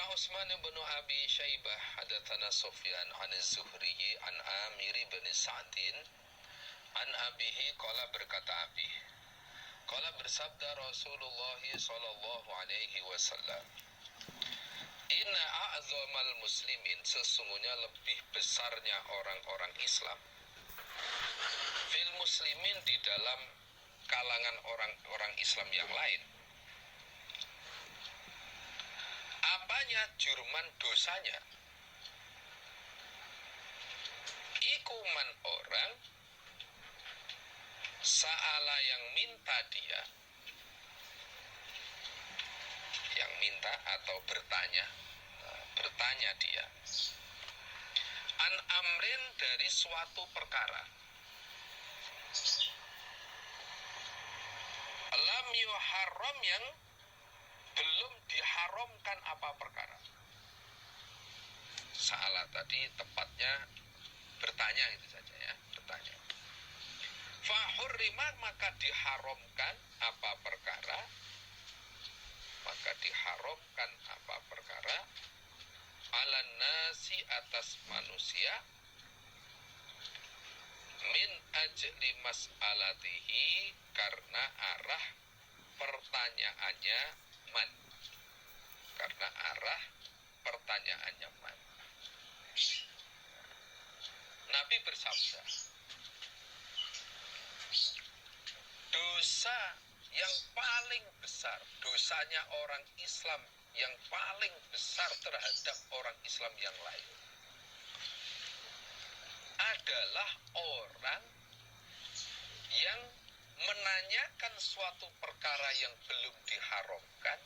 Hadatsana Utsman bin Abi Syaibah hadatsana Sufyan an Az-Zuhri an Amir bin Sa'din an abihi qala berkata Abi qala bersabda Rasulullah sallallahu alaihi wasallam, inna a'zamal muslimin, sesungguhnya lebih besarnya orang-orang Islam, fil muslimin, di dalam kalangan orang-orang Islam yang lain. Apanya? Jurman, dosanya. Ikuman orang sa'ala, yang minta dia, yang minta atau bertanya dia, an amrin, dari suatu perkara, lam yuharram, yang belum diharamkan apa perkara. Salah tadi tepatnya bertanya, itu saja ya, bertanya. Fahurrima, maka diharamkan apa perkara, ala nasi, atas manusia, min ajli mas'alatihi, karena arah pertanyaannya man, Nabi bersabda, dosa yang paling besar, dosanya orang Islam yang paling besar terhadap orang Islam yang lain adalah orang yang menanyakan suatu perkara yang belum diharamkan,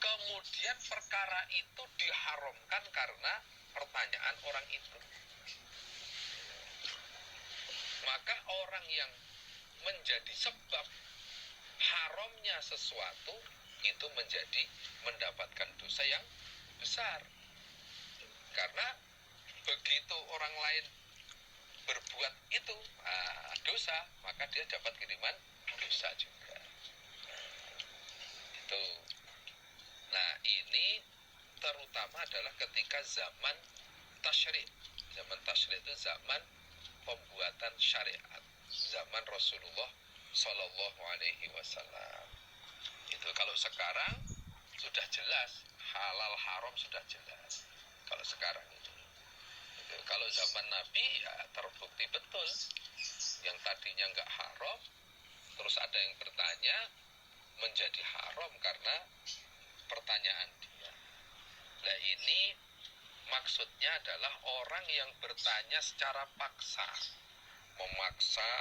kemudian perkara itu diharamkan karena pertanyaan orang itu. Maka orang yang menjadi sebab haramnya sesuatu itu mendapatkan dosa yang besar. Karena begitu orang lain berbuat itu dosa, maka dia dapat kiriman dosa juga. Itu. Nah, ini terutama adalah ketika zaman tasyri'. Zaman tasyri' itu zaman pembuatan syariat, zaman Rasulullah Shallallahu Alaihi Wasallam. Itu kalau sekarang sudah jelas, halal haram sudah jelas. Kalau sekarang itu. Kalau zaman Nabi ya terbukti betul, yang tadinya nggak haram, terus ada yang bertanya menjadi haram karena pertanyaan dia. Nah, ini maksudnya adalah orang yang bertanya secara paksa, memaksa,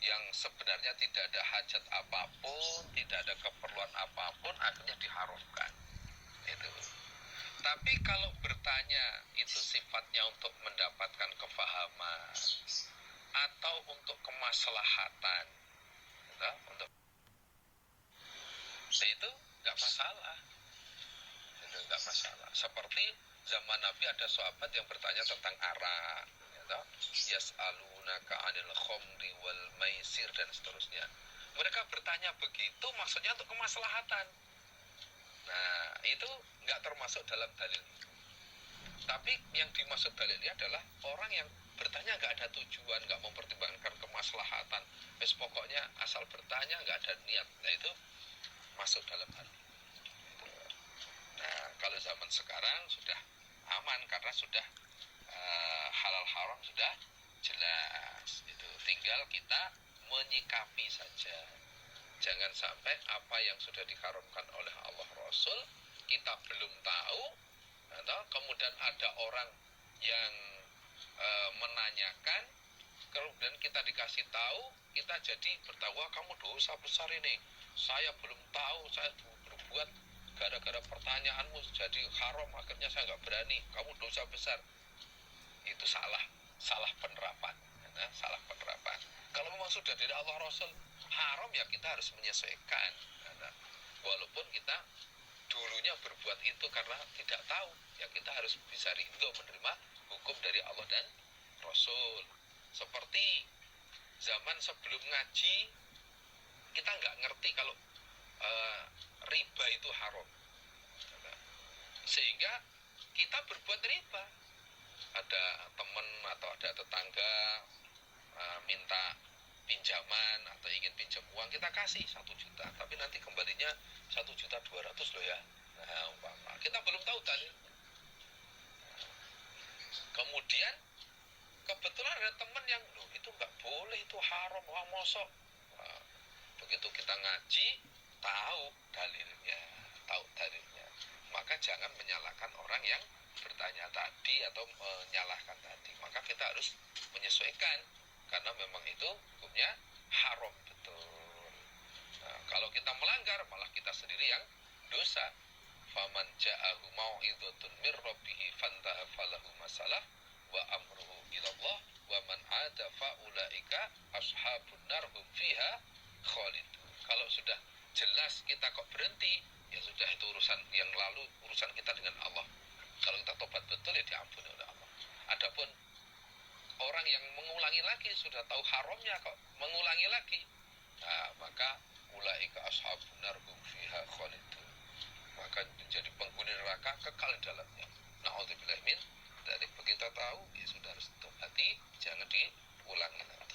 yang sebenarnya tidak ada hajat apapun, tidak ada keperluan apapun, akhirnya diharamkan. Itu. Tapi kalau bertanya itu sifatnya untuk mendapatkan kefahaman atau untuk kemaslahatan, untuk itu nggak masalah. Itu nggak masalah. Seperti zaman Nabi ada sahabat yang bertanya tentang arak, yas'alunaka 'anil khamri wal maisir dan seterusnya. Mereka bertanya begitu maksudnya untuk kemaslahatan. Nah, itu nggak termasuk dalam dalil itu. Tapi yang dimaksud dalilnya adalah orang yang bertanya nggak ada tujuan, nggak mempertimbangkan kemaslahatan. Pokoknya asal bertanya, nggak ada niat. Nah, itu masuk dalam hal ini. Nah, kalau zaman sekarang sudah aman karena sudah halal haram sudah jelas. Itu tinggal kita menyikapi saja. Jangan sampai apa yang sudah diharamkan oleh Allah Rasul kita belum tahu, atau kemudian ada orang yang menanyakan, kemudian kita dikasih tahu, kita jadi bertahu, kamu dosa besar ini, saya belum tahu, saya berbuat gara-gara pertanyaanmu jadi haram, akhirnya saya nggak berani, kamu dosa besar. Itu salah penerapan. Salah penerapan. Kalau memang sudah dari Allah Rasul haram, ya kita harus menyesuaikan. Walaupun kita dulunya berbuat itu karena tidak tahu, ya kita harus bisa ridho menerima hukum dari Allah dan Rasul. Seperti zaman sebelum ngaji, kita nggak ngerti kalau riba itu haram. Sehingga kita berbuat riba. Ada teman atau ada tetangga minta pinjaman atau ingin pinjam uang, kita kasih 1 juta, tapi nanti kembalinya 1.200.000 loh ya. Nah, umpama kita belum tahu dalil. Kemudian kebetulan ada teman yang loh itu nggak boleh, itu haram, wah mosok. Nah, begitu kita ngaji tahu dalilnya, maka jangan menyalahkan orang yang bertanya tadi atau menyalahkan tadi. Maka kita harus menyesuaikan, karena memang itu hukumnya haram betul. Nah, kalau kita melanggar malah kita sendiri yang dosa. Faman ja'ahu mau'idhatun mir rabbih fantaha falahu masalah wa amruhu ilallah wa man 'ada faulaika ashabun nar hum fiha khalidun. Kalau sudah jelas kita kok berhenti, ya sudah, itu urusan yang lalu, urusan kita dengan Allah. Kalau kita tobat betul ya diampuni oleh Allah. Adapun orang yang mengulangi lagi, sudah tahu haramnya kok mengulangi lagi, nah, maka ulaika ashabun nar hum fiha khalidun, maka menjadi penghuni neraka, kekal di dalamnya. Na'udzubillah min dzalik. Begitu tahu ya sudah harus tobati, jangan diulangi lagi.